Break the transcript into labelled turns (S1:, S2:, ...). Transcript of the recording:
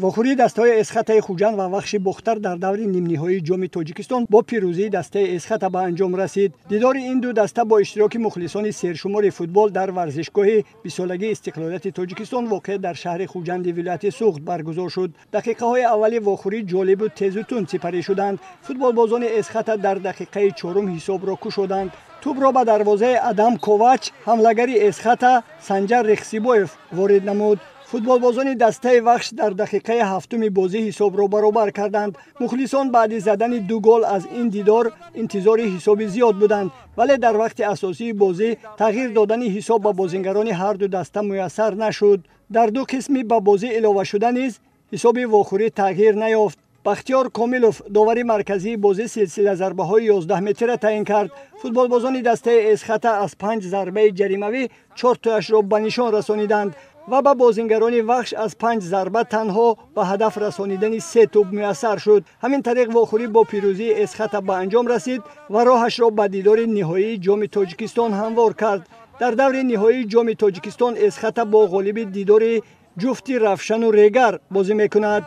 S1: вохӯрии дастаҳои эсхатаи Хуҷанд ва Вахши Бухтар дар даври нимниҳоии ҷоми Тоҷикистон бо пирӯзии дастаи эсхата ба анҷом расид. Дидори ин ду даста бо иштироки мухлисони сершумори футбол дар варзишгоҳи бисолагии истиқлолияти Тоҷикистон воқеъ дар шаҳри Хуҷанди вилояти Суғд баргузор шуд. Дақиқаҳои аввали вохӯрӣ ҷолибу тезу тунд сипарӣ шуданд. Футболбозони эсхата дар дақиқаи чорум ҳисобро кушоданд. Тӯбро ба дарвозаи Адам Ковач ҳамлагари эсхата Санҷар Рехсибоев ворид намуд. футболбозони дастаи Вахш дар дақиқаи ҳафтуми бозӣ ҳисобро баробар карданд. мухлисон баъди задани 2 гол аз ин дидор интизори ҳисоби зиёд буданд, вале дар вақти асосии бозӣ тағйир додани ҳисоб ба бозингарони ҳарду даста муяссар нашуд. дар ду қисми ба бозӣ илова шуда низ ҳисоби вохӯрӣ тағйир наёфт. бахтиёр Комилов довари марказии бозӣ силсила зарбаҳои 11 метра таъин кард. футболбозони дастаи эсхата аз 5 зарбаи ҷаримавӣ 4 тояшро ба нишон расониданд ва ба бозингарони Вахш аз 5 зарба танҳо ба ҳадаф расонидани 3 тӯб муяссар шуд. ҳамин тариқ вохӯрӣ бо пирӯзии эсхата ба анҷом расид ва роҳашро ба дидори ниҳоии ҷоми Тоҷикистон ҳамвор кард. дар даври ниҳоии ҷоми Тоҷикистон эсхата бо ғолиби дидори ҷуфти Равшану Регар бозӣ мекунад.